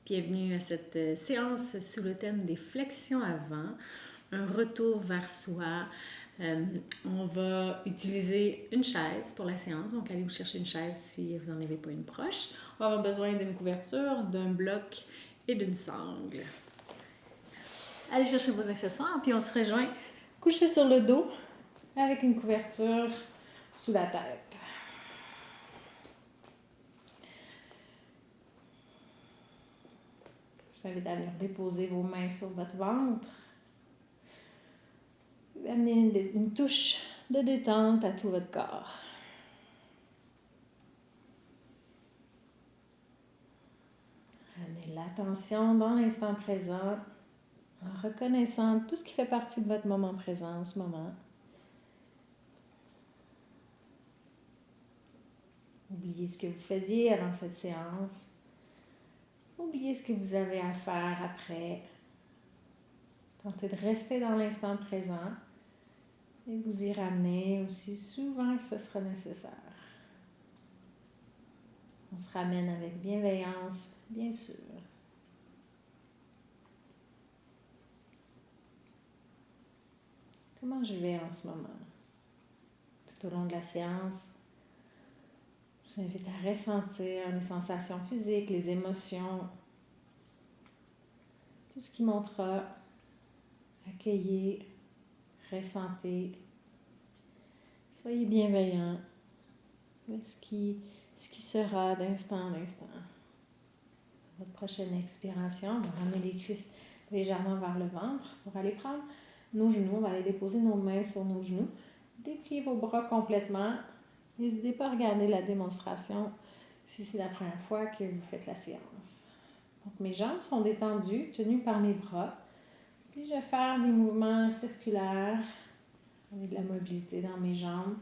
Bienvenue à cette séance sous le thème des flexions avant, un retour vers soi. On va utiliser une chaise pour la séance, donc allez vous chercher une chaise si vous n'en avez pas une proche. On va avoir besoin d'une couverture, d'un bloc et d'une sangle. Allez chercher vos accessoires, puis on se rejoint couché sur le dos avec une couverture sous la tête. Je vous invite à venir déposer vos mains sur votre ventre. Amenez une touche de détente à tout votre corps. Amenez l'attention dans l'instant présent en reconnaissant tout ce qui fait partie de votre moment présent en ce moment. Oubliez ce que vous faisiez avant cette séance. Oubliez ce que vous avez à faire après. Tentez de rester dans l'instant présent et vous y ramener aussi souvent que ce sera nécessaire. On se ramène avec bienveillance, bien sûr. Comment je vais en ce moment? Tout au long de la séance, je vous invite à ressentir les sensations physiques, les émotions, tout ce qui montera. Accueillez, ressentez. Soyez bienveillant avec ce qui sera d'instant en instant. Sur votre prochaine expiration, on va ramener les cuisses légèrement vers le ventre pour aller prendre nos genoux. On va aller déposer nos mains sur nos genoux. Dépliez vos bras complètement. N'hésitez pas à regarder la démonstration si c'est la première fois que vous faites la séance. Donc mes jambes sont détendues, tenues par mes bras. Puis je vais faire des mouvements circulaires avec de la mobilité dans mes jambes.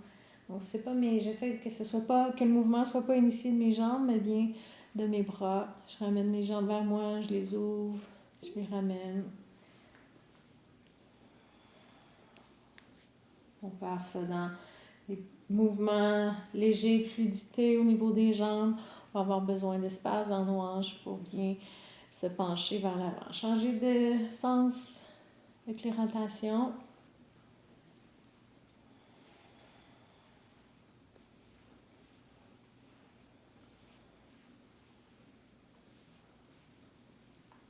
Donc c'est pas j'essaie que le mouvement soit pas initié de mes jambes, mais bien de mes bras. Je ramène mes jambes vers moi, je les ouvre, je les ramène. On va faire ça dans des mouvements légers de fluidité au niveau des jambes. On va avoir besoin d'espace dans nos hanches pour bien se pencher vers l'avant. Changer de sens avec les rotations.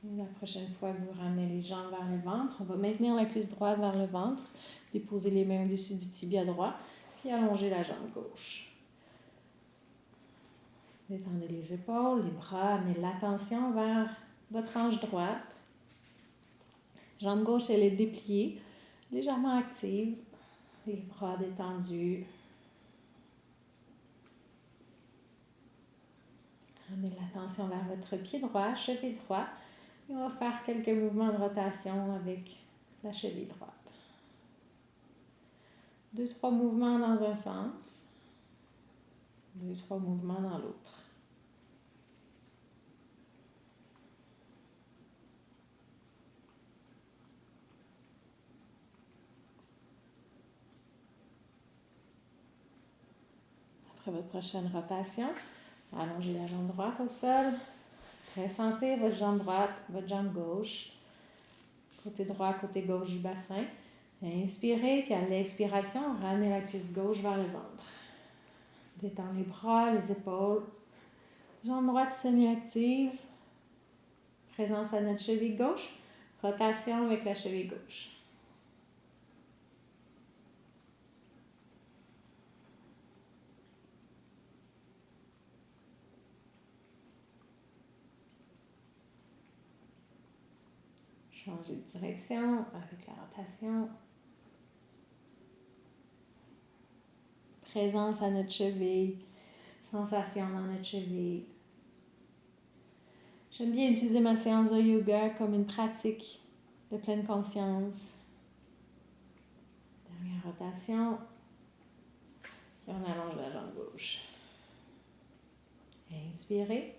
Et la prochaine fois que vous ramenez les jambes vers le ventre, on va maintenir la cuisse droite vers le ventre, déposer les mains au-dessus du tibia droit, puis allonger la jambe gauche. Détendez les épaules, les bras, amenez l'attention vers votre hanche droite. Jambe gauche, elle est dépliée, légèrement active, les bras détendus. Amenez l'attention vers votre pied droit, cheville droite. Et on va faire quelques mouvements de rotation avec la cheville droite. 2-3 mouvements dans un sens. 2-3 mouvements dans l'autre. Après votre prochaine rotation, allongez la jambe droite au sol. Ressentez votre jambe droite, votre jambe gauche. Côté droit, côté gauche du bassin. Inspirez, puis à l'expiration, ramenez la cuisse gauche vers le ventre. Détendez les bras, les épaules. Jambe droite semi-active. Présence à notre cheville gauche. Rotation avec la cheville gauche. Changer de direction avec la rotation. Présence à notre cheville. Sensation dans notre cheville. J'aime bien utiliser ma séance de yoga comme une pratique de pleine conscience. Dernière rotation. Puis on allonge la jambe gauche. Inspirez.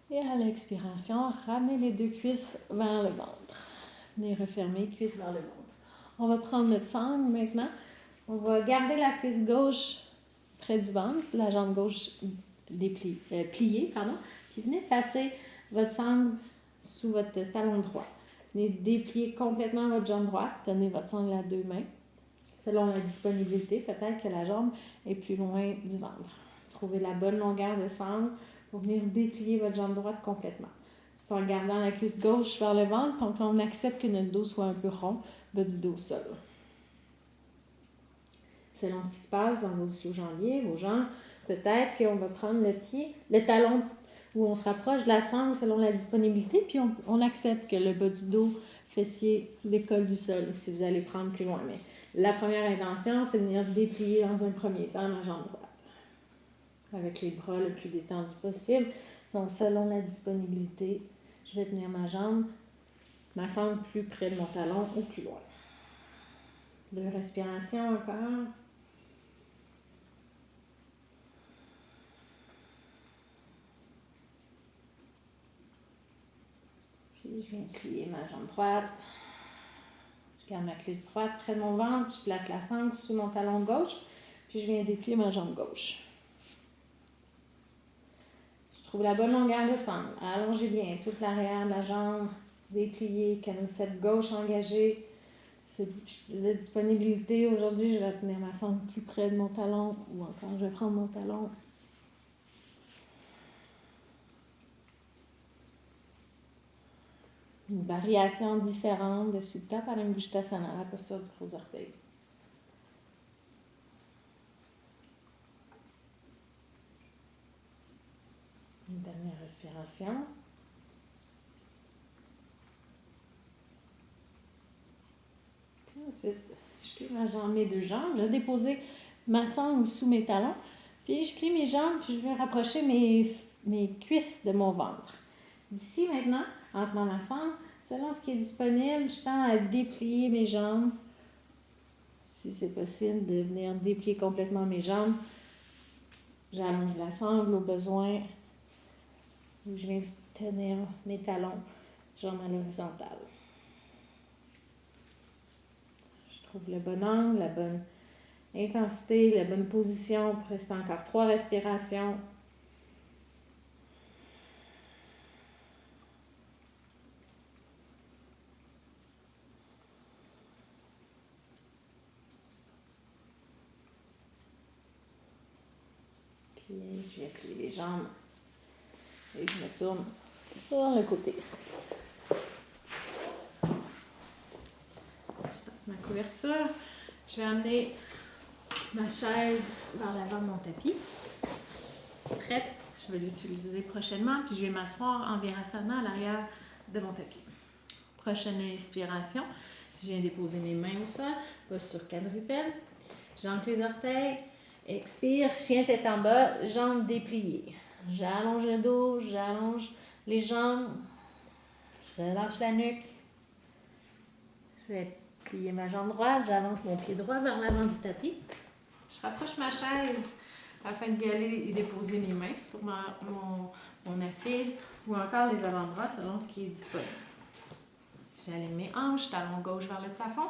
Et à l'expiration, ramenez les deux cuisses vers le ventre. Venez refermer, cuisses vers le ventre. On va prendre notre sangle maintenant. On va garder la cuisse gauche près du ventre, la jambe gauche pliée. Puis venez passer votre sangle sous votre talon droit. Venez déplier complètement votre jambe droite. Tenez votre sangle à 2 mains. Selon la disponibilité, peut-être que la jambe est plus loin du ventre. Trouvez la bonne longueur de sangle pour venir déplier votre jambe droite complètement. Tout en gardant la cuisse gauche vers le ventre, donc là, on accepte que notre dos soit un peu rond, bas du dos au sol. Selon ce qui se passe dans vos ischio-jambiers, vos jambes, peut-être qu'on va prendre le talon où on se rapproche de la sangle selon la disponibilité, puis on accepte que le bas du dos fessier décolle du sol si vous allez prendre plus loin. Mais la première intention, c'est de venir déplier dans un premier temps ma jambe droite avec les bras le plus détendus possible. Donc, selon la disponibilité, je vais tenir ma sangle plus près de mon talon ou plus loin. 2 respirations encore. Puis, je viens plier ma jambe droite. Je garde ma cuisse droite près de mon ventre. Je place la sangle sous mon talon gauche. Puis, je viens déplier ma jambe gauche. Je trouve la bonne longueur de sangle. Allongez bien toute l'arrière de la jambe. Dépliez, camisette gauche engagée. Si vous avez disponibilité, aujourd'hui, je vais tenir ma sangle plus près de mon talon ou encore je vais prendre mon talon. Une variation différente de Supta Paramuduttasana, la posture du gros orteil. Une dernière respiration. Puis ensuite, je plie mes 2 jambes. Je vais déposer ma sangle sous mes talons. Puis je plie mes jambes, puis je vais rapprocher mes cuisses de mon ventre. D'ici maintenant, en tenant ma sangle, selon ce qui est disponible, je tends à déplier mes jambes. Si c'est possible de venir déplier complètement mes jambes, j'allonge la sangle au besoin. Je viens tenir mes talons, jambes à l'horizontale. Je trouve le bon angle, la bonne intensité, la bonne position pour rester encore 3 respirations. Puis je vais plier les jambes et je me tourne sur le côté. Je passe ma couverture. Je vais amener ma chaise vers l'avant de mon tapis. Prête. Je vais l'utiliser prochainement. Puis je vais m'asseoir en Virasana à l'arrière de mon tapis. Prochaine inspiration. Je viens déposer mes mains au sol. Posture quadrupède. J'entre les orteils. Expire. Chien tête en bas. Jambes dépliées. J'allonge le dos. J'allonge les jambes. Je relâche la nuque. Je vais plier ma jambe droite. J'avance mon pied droit vers l'avant du tapis. Je rapproche ma chaise afin d'y aller et déposer mes mains sur mon assise ou encore les avant-bras selon ce qui est disponible. J'aligne mes hanches, talon gauche vers le plafond.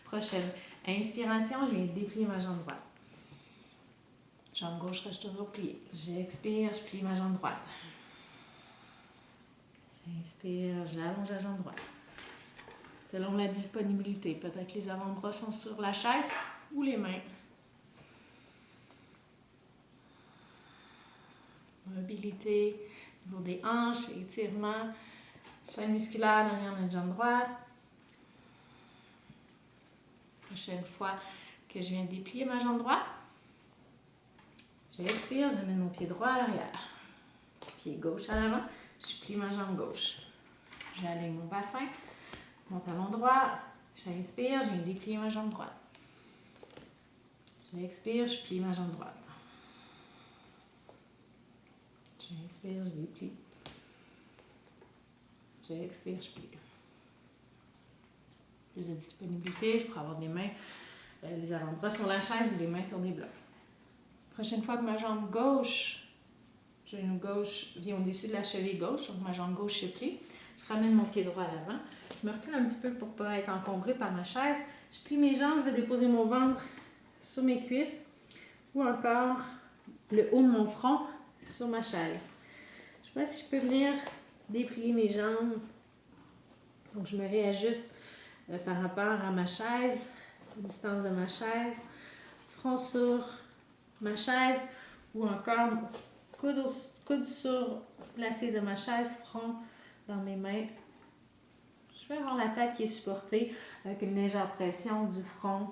Prochaine inspiration, je viens déplier ma jambe droite. Jambe gauche reste toujours pliée. J'expire, je plie ma jambe droite. J'inspire, j'allonge la jambe droite. Selon la disponibilité, peut-être que les avant-bras sont sur la chaise ou les mains. Mobilité, niveau des hanches, étirement, chaîne musculaire derrière notre jambe droite. Prochaine fois que je viens déplier ma jambe droite, j'expire, j'amène mon pied droit à l'arrière. Pied gauche à l'avant, je plie ma jambe gauche. J'aligne mon bassin, mon talon droit, j'inspire, je viens déplier ma jambe droite. J'expire, je plie ma jambe droite. J'inspire, je déplie. J'expire, je plie. Plus de disponibilité, je pourrais avoir des mains, les avant-bras sur la chaise ou les mains sur des blocs. Prochaine fois que ma jambe gauche, genou gauche vient au-dessus de la cheville gauche, donc ma jambe gauche se plie, je ramène mon pied droit à l'avant. Je me recule un petit peu pour ne pas être encombrée par ma chaise. Je plie mes jambes, je vais déposer mon ventre sur mes cuisses ou encore le haut de mon front sur ma chaise. Je sais pas si je peux venir déplier mes jambes. Donc, je me réajuste par rapport à ma chaise, la distance de ma chaise, front sur ma chaise ou encore coude sur l'assise de ma chaise, front dans mes mains. Je vais avoir la tête qui est supportée avec une légère pression du front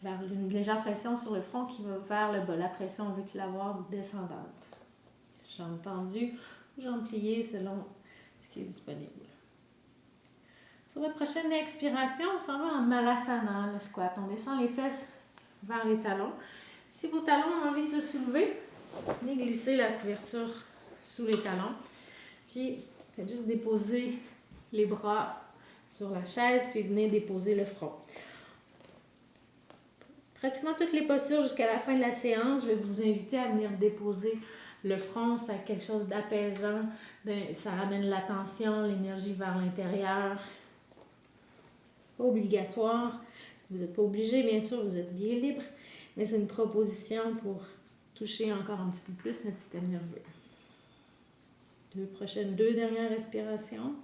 vers une légère pression sur le front qui va vers le bas. La pression, on veut l'avoir descendante. Jambes tendues ou jambes pliées selon ce qui est disponible. Sur votre prochaine expiration, on s'en va en Malasana, le squat. On descend les fesses vers les talons. Si vos talons ont envie de se soulever, venez glisser la couverture sous les talons. Puis, faites juste déposer les bras sur la chaise, puis venez déposer le front. Pratiquement toutes les postures jusqu'à la fin de la séance, je vais vous inviter à venir déposer le front. C'est quelque chose d'apaisant. Ça ramène l'attention, l'énergie vers l'intérieur. Pas obligatoire. Vous n'êtes pas obligé, bien sûr, vous êtes bien libre. Mais c'est une proposition pour toucher encore un petit peu plus notre système nerveux. Deux dernières respirations.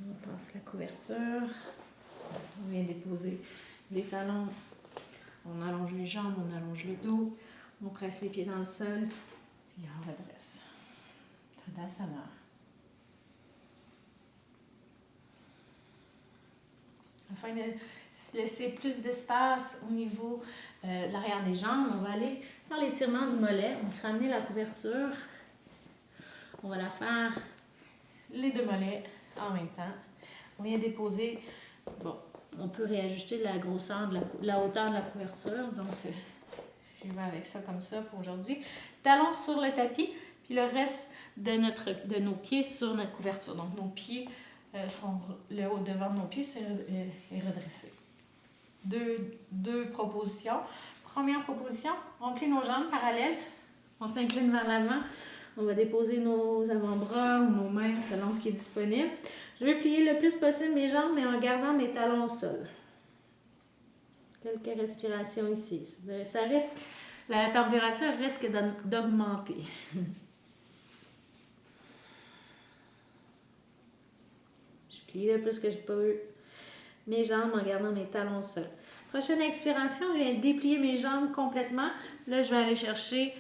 On passe la couverture. On vient déposer les talons. On allonge les jambes, on allonge le dos. On presse les pieds dans le sol. Puis on redresse. Tadasana. Afin de laisser plus d'espace au niveau de l'arrière des jambes, on va aller faire l'étirement du mollet. Donc, ramener la couverture. On va la faire les deux mollets en même temps. On vient déposer. Bon, on peut réajuster la grosseur, la hauteur de la couverture. Donc, je vais avec ça comme ça pour aujourd'hui. Talons sur le tapis, puis le reste de nos pieds sur notre couverture. Donc, nos pieds le haut devant de nos pieds est redressé. Deux propositions. Première proposition, on plie nos jambes parallèles. On s'incline vers l'avant. On va déposer nos avant-bras ou nos mains selon ce qui est disponible. Je vais plier le plus possible mes jambes, mais en gardant mes talons au sol. Quelques respirations ici. La température risque d'augmenter. Je plie le plus que je peux mes jambes en gardant mes talons au sol. Prochaine expiration, je viens déplier mes jambes complètement. Là, je vais aller chercher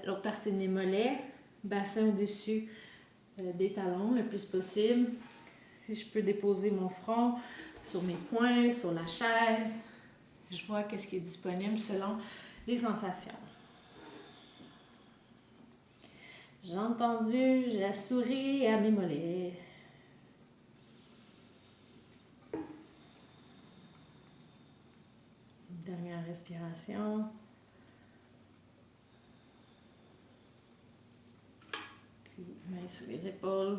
l'autre partie de mes mollets, bassin au-dessus des talons le plus possible. Si je peux déposer mon front sur mes poings, sur la chaise, je vois qu'est-ce qui est disponible selon les sensations. J'ai entendu, j'ai la souris à mes mollets. Dernière respiration. Puis, main sous les épaules.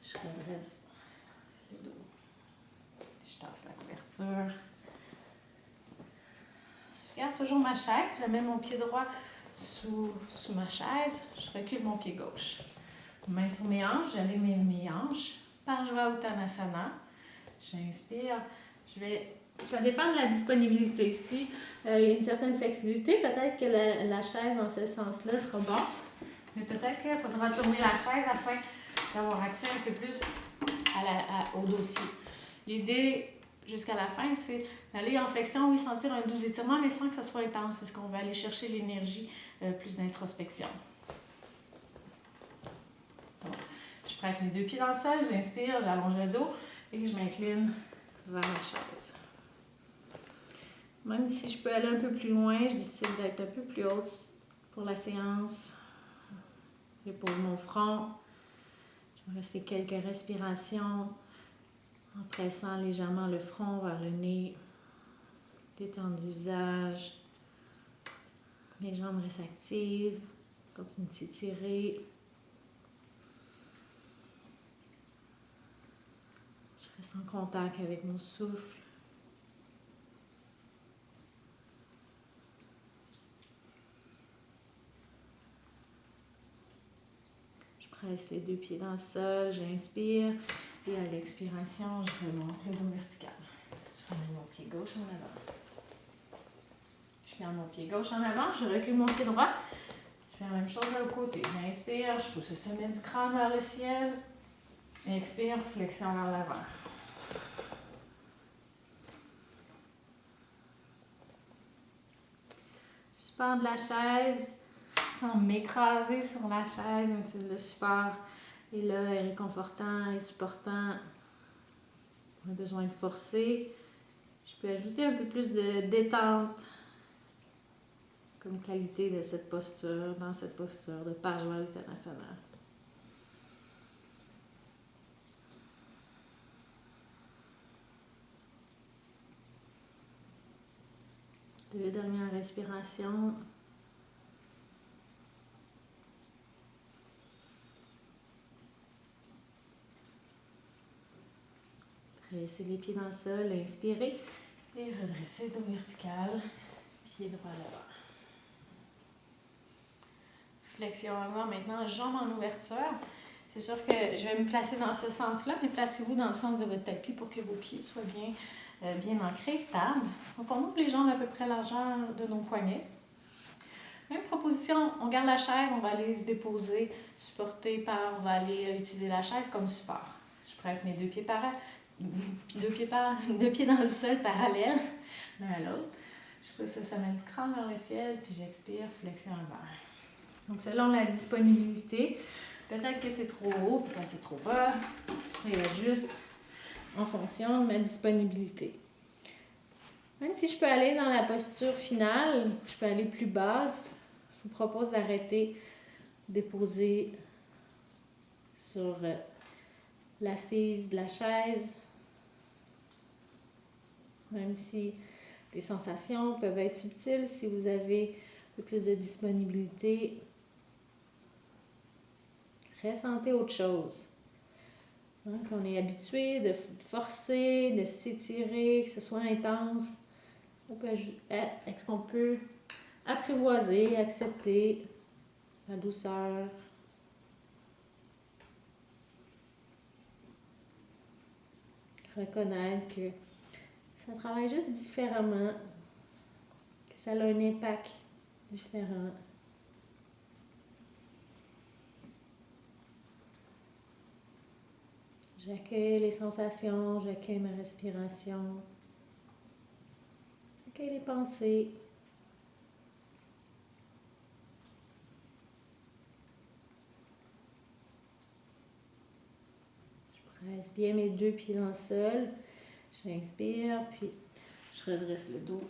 Je redresse le dos. Je tasse la couverture. Je garde toujours ma chaise. Je mets mon pied droit sous ma chaise. Je recule mon pied gauche. Main sur mes hanches. J'allume mes hanches. Parshva Uttanasana. J'inspire. Ça dépend de la disponibilité. Si il y a une certaine flexibilité, peut-être que la chaise dans ce sens-là sera bonne. Mais peut-être qu'il faudra tourner la chaise afin d'avoir accès un peu plus au dossier. L'idée, jusqu'à la fin, c'est d'aller en flexion, oui, sentir un doux étirement, mais sans que ça soit intense, parce qu'on va aller chercher l'énergie plus d'introspection. Bon. Je presse mes deux pieds dans le sol, j'inspire, j'allonge le dos et je m'incline vers la chaise. Même si je peux aller un peu plus loin, je décide d'être un peu plus haute pour la séance. Je pose mon front. Je vais rester quelques respirations en pressant légèrement le front vers le nez. Détendre le visage. Mes jambes restent actives. Continue de s'étirer. Je reste en contact avec mon souffle. presse les deux pieds dans le sol, j'inspire. Et à l'expiration, je remonte le dos vertical. Je ramène mon pied gauche en avant. Je garde mon pied gauche en avant, je recule mon pied droit. Je fais la même chose de l'autre côté. J'inspire, je pousse le sommet du crâne vers le ciel. Expire, flexion vers l'avant. Support de la chaise, sans m'écraser sur la chaise, même si le support est là, est réconfortant et supportant. On a besoin de forcer. Je peux ajouter un peu plus de détente comme qualité de cette posture, dans cette posture de Page Joie International. Deux dernières respirations. Laissez les pieds dans le sol, inspirez et redressez dos vertical, pied droit à l'avant. Flexion avant, maintenant jambes en ouverture. C'est sûr que je vais me placer dans ce sens-là, mais placez-vous dans le sens de votre tapis pour que vos pieds soient bien ancrés, stables. Donc on ouvre les jambes à peu près largeur de nos poignets. Même proposition, on garde la chaise, on va aller se déposer, supporter par, on va aller utiliser la chaise comme support. Je presse mes deux pieds puis deux pieds dans le sol parallèles, l'un à l'autre. Je pousse le sommet du crâne vers le ciel, puis j'expire, flexion avant. Donc selon la disponibilité, peut-être que c'est trop haut, peut-être que c'est trop bas, je réajuste en fonction de ma disponibilité. Même si je peux aller dans la posture finale, je peux aller plus basse, je vous propose d'arrêter, déposer sur l'assise de la chaise, même si les sensations peuvent être subtiles, si vous avez un peu plus de disponibilité, ressentez autre chose. Donc, on est habitué de forcer, de s'étirer, que ce soit intense. Est-ce qu'on peut apprivoiser, accepter la douceur? Reconnaître que ça travaille juste différemment, que ça a un impact différent. J'accueille les sensations, j'accueille ma respiration, j'accueille les pensées. Je presse bien mes deux pieds dans le sol, j'inspire, puis je redresse le dos.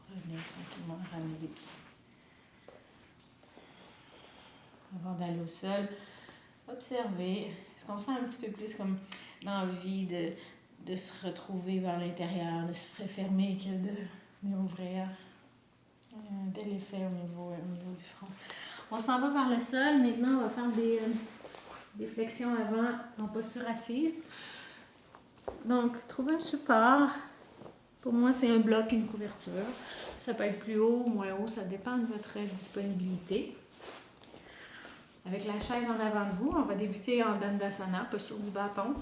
Revenez tranquillement, ramener les pieds. Avant d'aller au sol, observez. Est-ce qu'on sent un petit peu plus comme l'envie de se retrouver vers l'intérieur, de se refermer que d'ouvrir? Un bel effet au niveau du front. On s'en va vers le sol. Maintenant, on va faire des flexions avant en posture assise. Donc, trouvez un support. Pour moi, c'est un bloc, une couverture. Ça peut être plus haut ou moins haut, ça dépend de votre disponibilité. Avec la chaise en avant de vous, on va débuter en Dandasana, posture du bâton.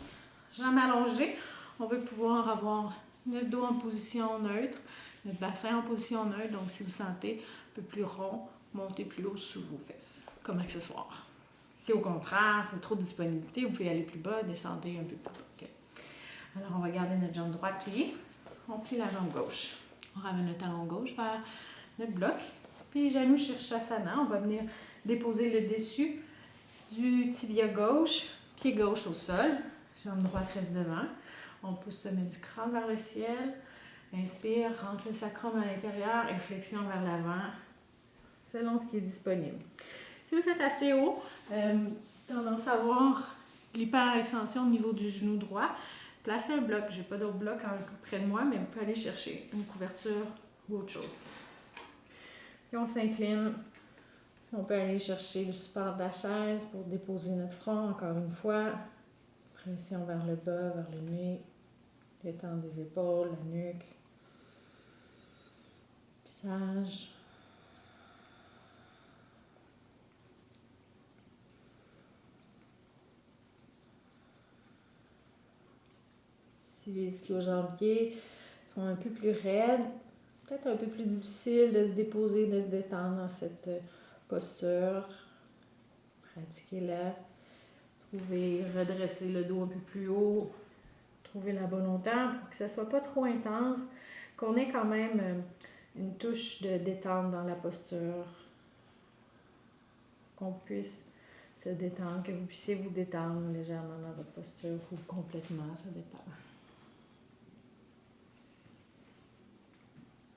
Jambes allongées, on veut pouvoir avoir notre dos en position neutre, notre bassin en position neutre. Donc, si vous sentez un peu plus rond, montez plus haut sous vos fesses, comme accessoire. Si au contraire, c'est trop de disponibilité, vous pouvez aller plus bas, descendez un peu plus bas. Okay. Alors, on va garder notre jambe droite pliée. On plie la jambe gauche. On ramène le talon gauche vers notre bloc. Puis, genou Shirshasana, on va venir déposer le dessus du tibia gauche, pied gauche au sol, jambe droite reste devant. On pousse le sommet du crâne vers le ciel. Inspire, rentre le sacrum à l'intérieur et flexion vers l'avant, selon ce qui est disponible. Si vous êtes assez haut, tendance à avoir l'hyperextension au niveau du genou droit, placez un bloc. Je n'ai pas d'autre bloc près de moi, mais vous pouvez aller chercher une couverture ou autre chose. Puis on s'incline. On peut aller chercher le support de la chaise pour déposer notre front, encore une fois. Pression vers le bas, vers le nez. Détente des épaules, la nuque. Visage. Si les ischio-jambiers sont un peu plus raides, peut-être un peu plus difficile de se déposer, de se détendre dans cette posture. Pratiquez-la. Trouvez, redresser le dos un peu plus haut. Trouvez la bonne hauteur pour que ça ne soit pas trop intense, qu'on ait quand même une touche de détente dans la posture. Qu'on puisse se détendre, que vous puissiez vous détendre légèrement dans votre posture ou complètement, ça dépend.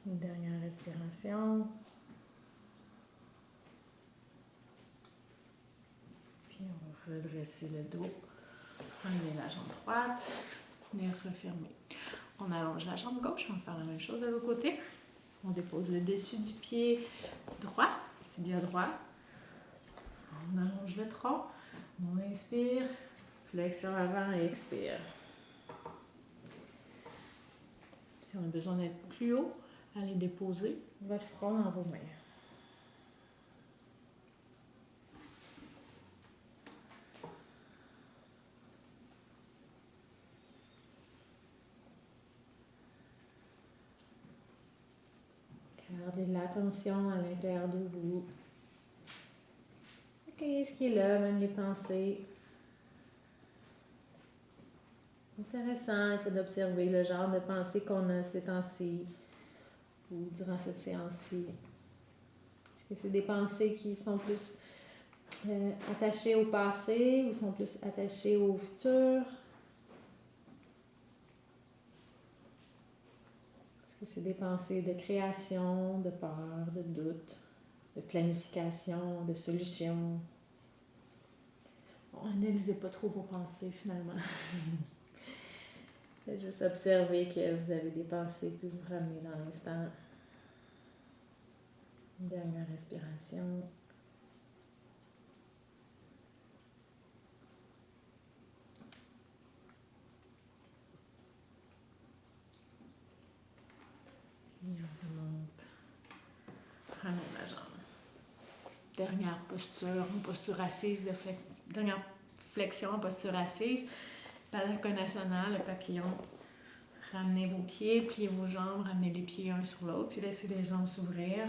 Une dernière respiration. Puis on va redresser le dos. Enlever la jambe droite. Venir refermer. On allonge la jambe gauche. On va faire la même chose de l'autre côté. On dépose le dessus du pied droit, tibia droit. On allonge le tronc. On inspire. Flexion avant et expire. Si on a besoin d'être plus haut, allez déposer votre front dans vos mains. Gardez de l'attention à l'intérieur de vous. Accueillez ce qui est là, même les pensées. Intéressant, il faut d'observer le genre de pensées qu'on a ces temps-ci ou durant cette séance-ci. Est-ce que c'est des pensées qui sont plus attachées au passé ou sont plus attachées au futur? Est-ce que c'est des pensées de création, de peur, de doute, de planification, de solution? Bon, analysez pas trop vos pensées finalement. Juste observer que vous avez des pensées que vous ramenez dans l'instant. Une dernière respiration. Et on remonte. Ramène la jambe. Dernière posture, en posture assise, dernière flexion en posture assise. Balanconasana, le papillon. Ramenez vos pieds, pliez vos jambes, ramenez les pieds un sur l'autre, puis laissez les jambes s'ouvrir.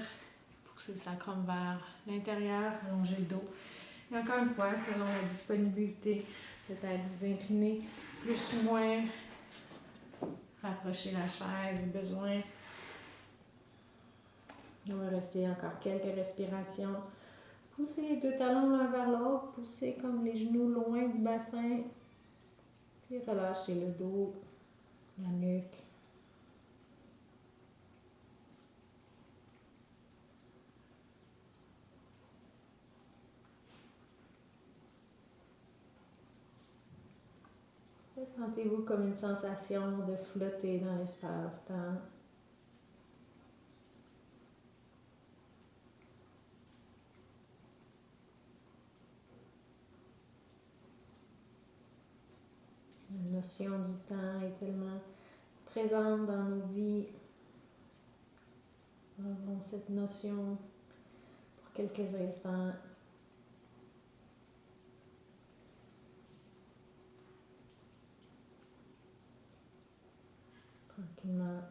Poussez le sacrum vers l'intérieur, allongez le dos. Et encore une fois, selon la disponibilité, peut-être vous incliner plus ou moins, rapprochez la chaise au besoin. On va rester encore quelques respirations. Poussez les deux talons l'un vers l'autre, poussez comme les genoux loin du bassin, puis relâchez le dos, la nuque. Sentez-vous comme une sensation de flotter dans l'espace-temps. La notion du temps est tellement présente dans nos vies. Avons cette notion pour quelques instants. Tranquillement,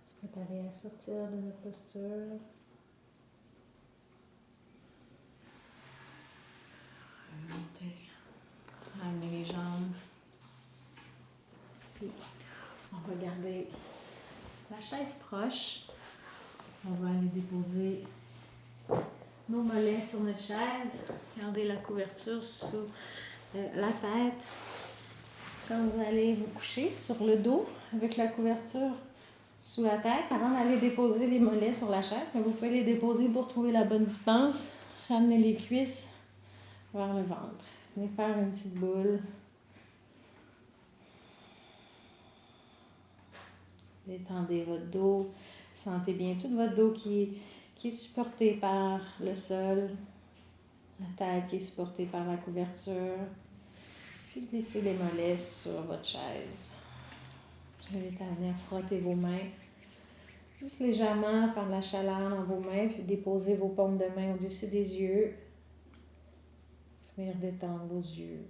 se préparer à sortir de notre posture. Remonter, ramener les jambes. Puis, on va garder la chaise proche. On va aller déposer nos mollets sur notre chaise. Gardez la couverture sous la tête. Quand vous allez vous coucher sur le dos avec la couverture sous la tête, avant d'aller déposer les mollets sur la chaise, vous pouvez les déposer pour trouver la bonne distance. Ramenez les cuisses vers le ventre. Venez faire une petite boule. Détendez votre dos. Sentez bien tout votre dos qui est supporté par le sol. La tête qui est supportée par la couverture. Puis glissez les mollets sur votre chaise. Je vais à venir frotter vos mains. Juste légèrement, faire de la chaleur dans vos mains, puis déposer vos paumes de main au-dessus des yeux. Venir détendre vos yeux.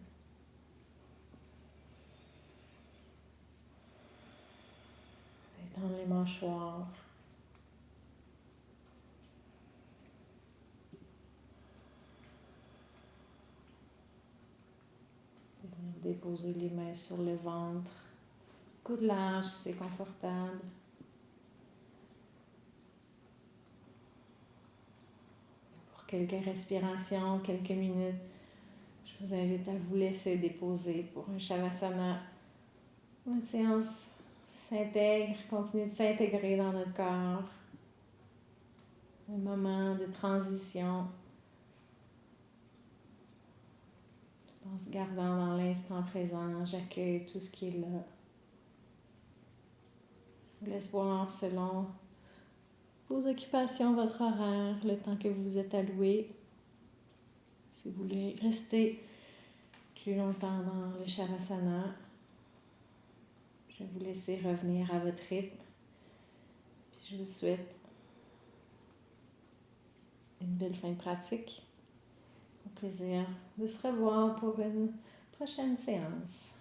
mâchoire. Déposer les mains sur le ventre. Coude large, c'est confortable. Pour quelques respirations, quelques minutes, je vous invite à vous laisser déposer pour un Shavasana. Notre séance s'intègre, continue de s'intégrer dans notre corps. Un moment de transition, en se gardant dans l'instant présent. J'accueille tout ce qui est là. Je vous laisse voir selon vos occupations, votre horaire, le temps que vous vous êtes alloué. Si vous voulez rester plus longtemps dans le Shavasana, je vais vous laisser revenir à votre rythme. Puis je vous souhaite une belle fin de pratique. Au plaisir de se revoir pour une prochaine séance.